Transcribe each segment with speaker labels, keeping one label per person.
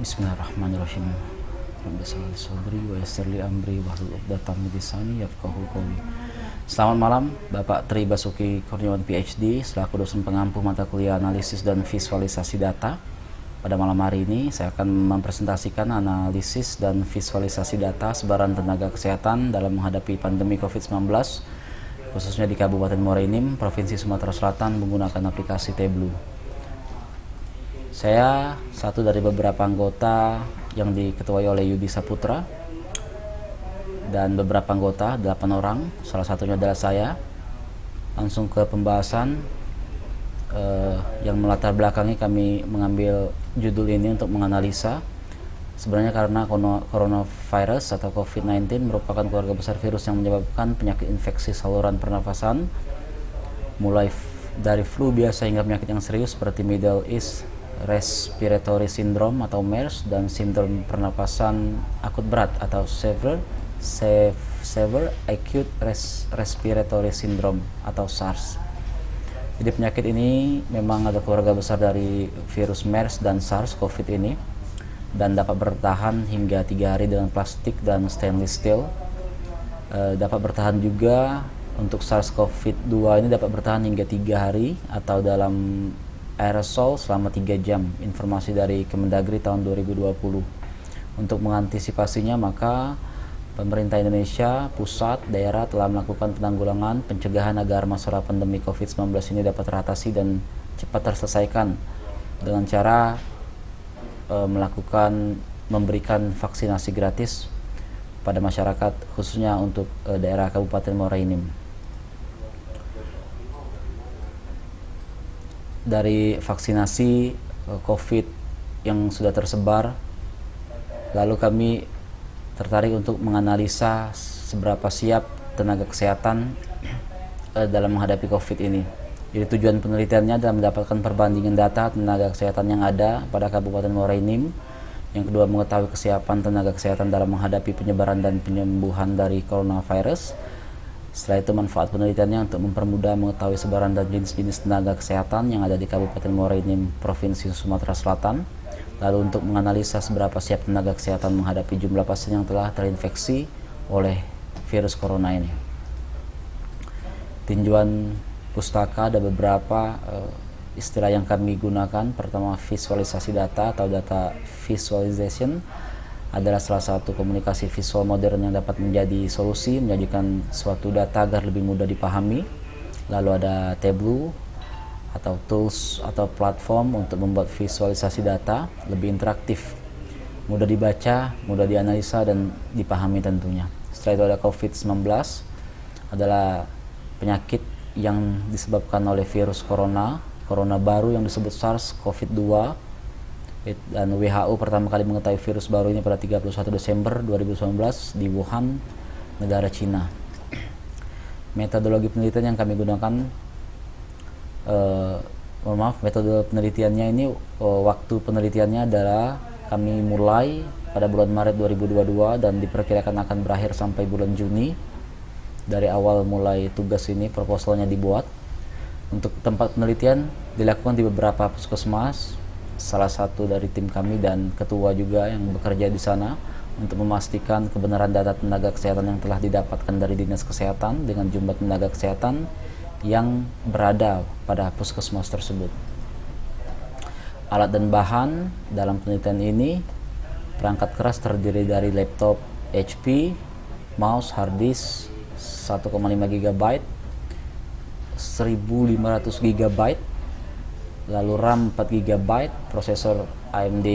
Speaker 1: Bismillahirrahmanirrahim. Rabbi shrah li sadri wa yassir li amri wahlul 'uqdatam min lisani yafqahu qawli. Selamat malam, Bapak Tri Basuki Kurniawan PhD, selaku dosen pengampu mata kuliah analisis dan visualisasi data. Pada malam hari ini saya akan mempresentasikan analisis dan visualisasi data sebaran tenaga kesehatan dalam menghadapi pandemi COVID-19, khususnya di Kabupaten Muara Enim, Provinsi Sumatera Selatan menggunakan aplikasi Tableau. Saya satu dari beberapa anggota yang diketuai oleh Yudi Saputra dan beberapa anggota, 8 orang, salah satunya adalah saya. Langsung ke pembahasan yang melatar belakangi kami mengambil judul ini untuk menganalisa. Sebenarnya karena coronavirus atau COVID-19 merupakan keluarga besar virus yang menyebabkan penyakit infeksi saluran pernafasan, mulai dari flu biasa hingga penyakit yang serius seperti Middle East Respiratory Syndrome atau MERS dan sindrom pernapasan akut berat atau Severe Acute Respiratory Syndrome atau SARS. Jadi penyakit ini memang ada keluarga besar dari virus MERS dan SARS-CoV ini dan dapat bertahan hingga 3 hari dengan plastik dan stainless steel. Dapat bertahan juga untuk SARS-CoV-2 ini dapat bertahan hingga 3 hari atau dalam aerosol selama 3 jam, informasi dari Kemendagri tahun 2020. Untuk mengantisipasinya, maka pemerintah Indonesia, pusat, daerah telah melakukan penanggulangan pencegahan agar masalah pandemi COVID-19 ini dapat teratasi dan cepat terselesaikan dengan cara memberikan vaksinasi gratis pada masyarakat, khususnya untuk daerah Kabupaten Muara Enim. Dari vaksinasi COVID yang sudah tersebar, lalu kami tertarik untuk menganalisa seberapa siap tenaga kesehatan dalam menghadapi COVID ini. Jadi tujuan penelitiannya adalah mendapatkan perbandingan data tenaga kesehatan yang ada pada Kabupaten Muara Enim. Yang kedua, mengetahui kesiapan tenaga kesehatan dalam menghadapi penyebaran dan penyembuhan dari coronavirus. Setelah itu, manfaat penelitiannya untuk mempermudah mengetahui sebaran dan jenis-jenis tenaga kesehatan yang ada di Kabupaten Muara Enim, Provinsi Sumatera Selatan. Lalu untuk menganalisa seberapa siap tenaga kesehatan menghadapi jumlah pasien yang telah terinfeksi oleh virus corona ini. Tinjauan pustaka ada beberapa istilah yang kami gunakan. Pertama, visualisasi data atau data visualization adalah salah satu komunikasi visual modern yang dapat menjadi solusi menyajikan suatu data agar lebih mudah dipahami. Lalu ada Tableau atau tools atau platform untuk membuat visualisasi data lebih interaktif, mudah dibaca, mudah dianalisa dan dipahami tentunya. Setelah itu ada COVID-19, adalah penyakit yang disebabkan oleh virus corona baru yang disebut SARS-CoV-2, dan WHO pertama kali mengetahui virus baru ini pada 31 Desember 2019 di Wuhan, negara Cina. Metodologi penelitian yang kami gunakan, metode penelitiannya ini, waktu penelitiannya adalah kami mulai pada bulan Maret 2022 dan diperkirakan akan berakhir sampai bulan Juni. Dari awal mulai tugas ini, proposalnya dibuat. Untuk tempat penelitian dilakukan di beberapa puskesmas. Salah satu dari tim kami dan ketua juga yang bekerja di sana untuk memastikan kebenaran data tenaga kesehatan yang telah didapatkan dari Dinas Kesehatan dengan jumlah tenaga kesehatan yang berada pada puskesmas tersebut. Alat dan bahan dalam penelitian ini, perangkat keras terdiri dari laptop HP, mouse, hard disk 1,5 GB, 1500 GB, lalu RAM 4 GB, prosesor AMD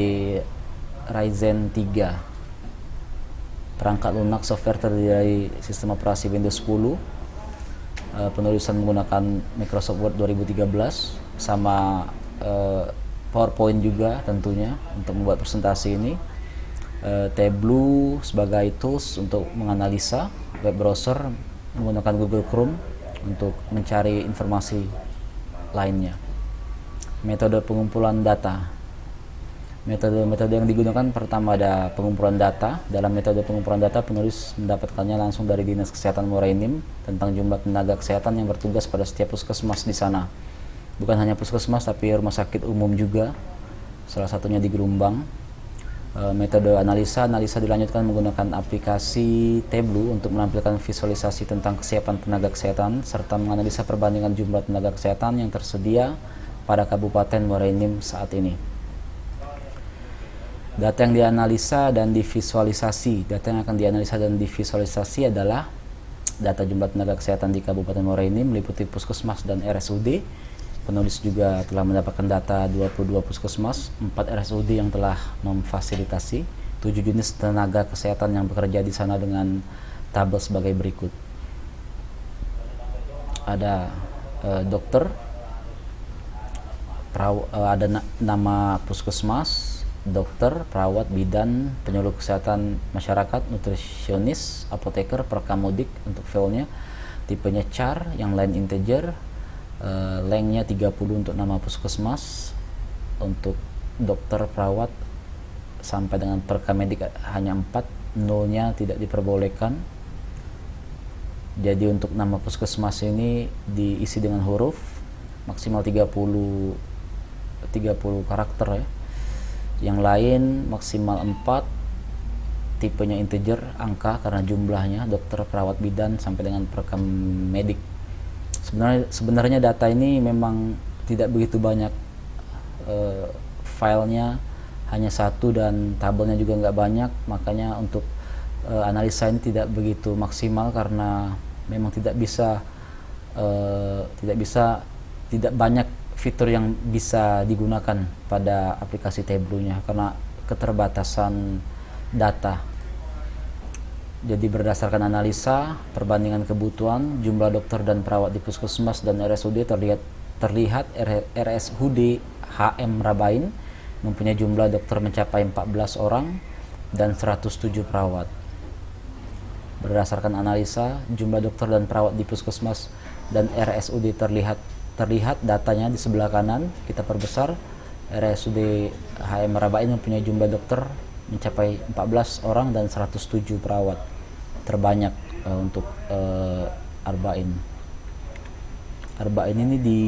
Speaker 1: Ryzen 3. Perangkat lunak software terdiri dari sistem operasi Windows 10. Penulisan menggunakan Microsoft Word 2013 sama PowerPoint juga tentunya untuk membuat presentasi ini. Tableau sebagai tools untuk menganalisa, web browser menggunakan Google Chrome untuk mencari informasi lainnya. Metode pengumpulan data. Metode yang digunakan pertama ada pengumpulan data. Dalam metode pengumpulan data, penulis mendapatkannya langsung dari Dinas Kesehatan Muara Enim tentang jumlah tenaga kesehatan yang bertugas pada setiap puskesmas di sana. Bukan hanya puskesmas, tapi rumah sakit umum juga, salah satunya di Gerumbang. Metode analisa dilanjutkan menggunakan aplikasi Tableau untuk menampilkan visualisasi tentang kesiapan tenaga kesehatan serta menganalisa perbandingan jumlah tenaga kesehatan yang tersedia pada Kabupaten Muara Enim saat ini. Data yang dianalisa dan divisualisasi. Data yang akan dianalisa dan divisualisasi adalah data jumlah tenaga kesehatan di Kabupaten Muara Enim meliputi puskesmas dan RSUD. Penulis juga telah mendapatkan data 22 puskesmas, 4 RSUD yang telah memfasilitasi, 7 jenis tenaga kesehatan yang bekerja di sana dengan tabel sebagai berikut. Ada dokter, ada nama puskesmas, dokter, perawat, bidan, penyuluh kesehatan masyarakat, nutrisionis, apoteker, perkamodik untuk filenya, tipenya char, yang lain integer, lengthnya 30 untuk nama puskesmas, untuk dokter, perawat sampai dengan perkamedik hanya 4, nolnya tidak diperbolehkan. Jadi untuk nama puskesmas ini diisi dengan huruf maksimal 30 karakter ya. Yang lain maksimal 4, tipenya integer, angka karena jumlahnya, dokter, perawat, bidan sampai dengan perkamedik. Sebenarnya data ini memang tidak begitu banyak, filenya hanya 1 dan tabelnya juga nggak banyak, makanya untuk analisa ini tidak begitu maksimal karena memang tidak banyak fitur yang bisa digunakan pada aplikasi Tableau-nya karena keterbatasan data. Jadi berdasarkan analisa, perbandingan kebutuhan, jumlah dokter dan perawat di puskesmas dan RSUD terlihat RSUD HM Rabain mempunyai jumlah dokter mencapai 14 orang dan 107 perawat. Berdasarkan analisa, jumlah dokter dan perawat di puskesmas dan RSUD terlihat datanya di sebelah kanan, kita perbesar. RSUD HM Rabain mempunyai jumlah dokter mencapai 14 orang dan 107 perawat, terbanyak untuk Arbain ini di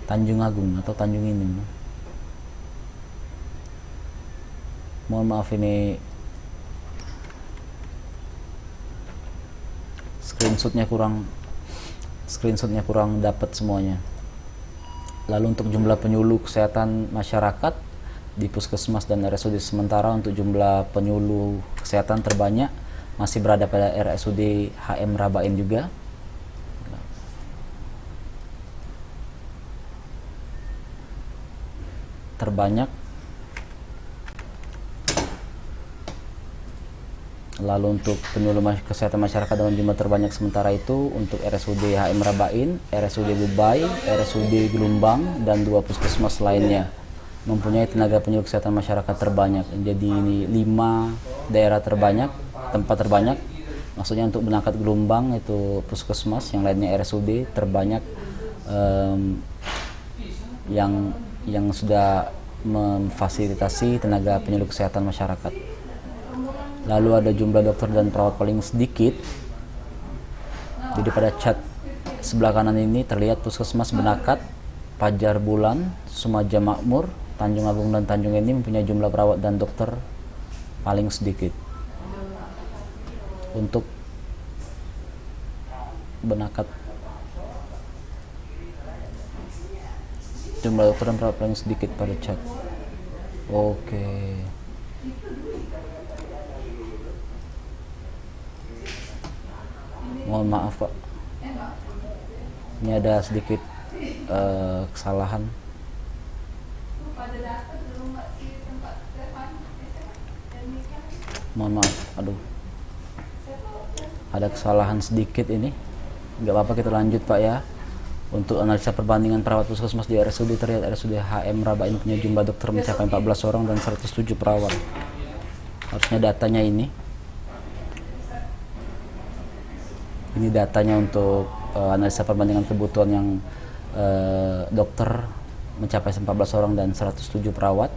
Speaker 1: Tanjung Agung atau Tanjung Enim. Mohon maaf ini screenshotnya kurang dapat semuanya. Lalu untuk jumlah penyuluh kesehatan masyarakat di puskesmas dan RSUD, sementara untuk jumlah penyuluh kesehatan terbanyak masih berada pada RSUD HM Rabain juga. Terbanyak. Lalu untuk penyuluh kesehatan masyarakat dengan jumlah terbanyak sementara itu untuk RSUD HM Rabain, RSUD Bubai, RSUD Gelombang, dan 2 puskesmas lainnya mempunyai tenaga penyuluh kesehatan masyarakat terbanyak. Jadi ini 5 daerah terbanyak, tempat terbanyak. Maksudnya untuk berangkat Gelombang itu puskesmas, yang lainnya RSUD terbanyak yang sudah memfasilitasi tenaga penyuluh kesehatan masyarakat. Lalu ada jumlah dokter dan perawat paling sedikit. Jadi pada cat sebelah kanan ini terlihat puskesmas Benakat, Pajar Bulan, Sumaja Makmur, Tanjung Agung dan Tanjung Enim mempunyai jumlah perawat dan dokter paling sedikit. Untuk Benakat, jumlah dokter dan perawat paling sedikit pada cat. Oke. Mohon maaf Pak, ini ada sedikit kesalahan. Mohon maaf, ada kesalahan sedikit ini. Nggak apa-apa, kita lanjut Pak ya. Untuk analisa perbandingan perawat puskesmas di RSUD, terlihat RSUD HM Rabain punya jumlah dokter mencapai 14 orang dan 107 perawat. Harusnya datanya ini. Ini datanya untuk analisa perbandingan kebutuhan yang dokter mencapai 14 orang dan 107 perawat.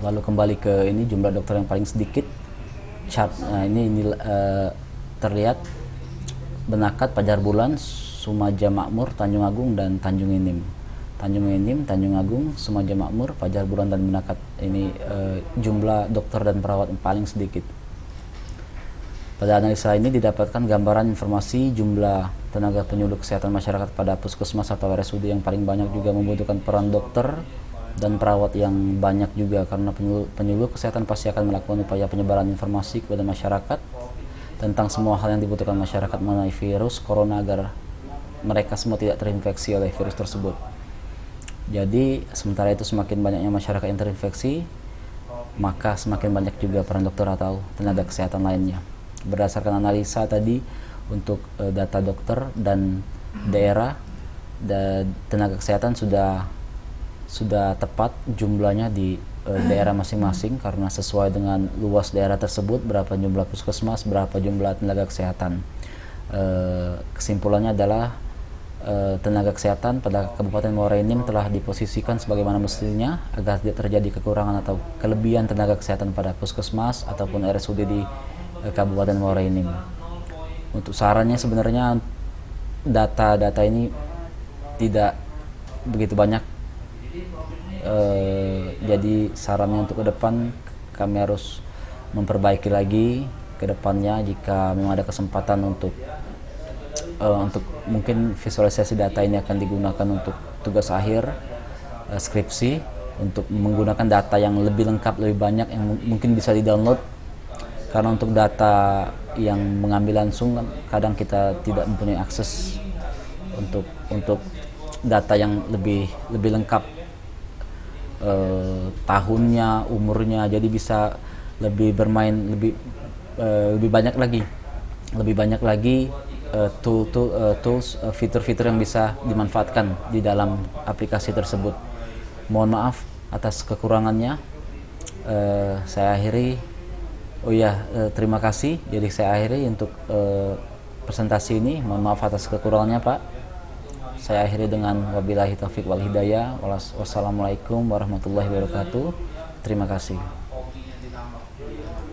Speaker 1: Lalu kembali ke ini jumlah dokter yang paling sedikit, chart. Nah ini terlihat Benakat, Pajar Bulan, Sumaja Makmur, Tanjung Agung dan Tanjung Enim. Tanjung Enim, Tanjung Agung, Sumaja Makmur, Fajar Bulan dan Menakat. Ini jumlah dokter dan perawat yang paling sedikit. Pada analisa ini didapatkan gambaran informasi jumlah tenaga penyuluh kesehatan masyarakat pada puskesmas atau RSUD yang paling banyak juga membutuhkan peran dokter dan perawat yang banyak juga, karena penyuluh kesehatan pasti akan melakukan upaya penyebaran informasi kepada masyarakat tentang semua hal yang dibutuhkan masyarakat mengenai virus corona agar mereka semua tidak terinfeksi oleh virus tersebut. Jadi sementara itu semakin banyaknya masyarakat yang terinfeksi, maka semakin banyak juga peran dokter atau tenaga kesehatan lainnya. Berdasarkan analisa tadi untuk data dokter dan daerah dan tenaga kesehatan sudah tepat jumlahnya di daerah masing-masing, karena sesuai dengan luas daerah tersebut berapa jumlah puskesmas, berapa jumlah tenaga kesehatan. Kesimpulannya adalah tenaga kesehatan pada Kabupaten Muara Enim telah diposisikan sebagaimana mestinya agar tidak terjadi kekurangan atau kelebihan tenaga kesehatan pada puskesmas ataupun RSUD di Kabupaten Muara Enim. Untuk sarannya sebenarnya data-data ini tidak begitu banyak. Jadi sarannya untuk ke depan kami harus memperbaiki lagi ke depannya jika memang ada kesempatan untuk mungkin visualisasi data ini akan digunakan untuk tugas akhir skripsi, untuk menggunakan data yang lebih lengkap, lebih banyak yang mungkin bisa di-download. Karena untuk data yang mengambil langsung kadang kita tidak mempunyai akses untuk data yang lebih lengkap, tahunnya, umurnya, jadi bisa lebih bermain lebih banyak lagi tools, fitur-fitur yang bisa dimanfaatkan di dalam aplikasi tersebut. Mohon maaf atas kekurangannya. Saya akhiri. Terima kasih. Jadi saya akhiri untuk presentasi ini. Mohon maaf atas kekurangannya, Pak. Saya akhiri dengan wabillahi taufik wal hidayah. Wassalamualaikum warahmatullahi wabarakatuh. Terima kasih.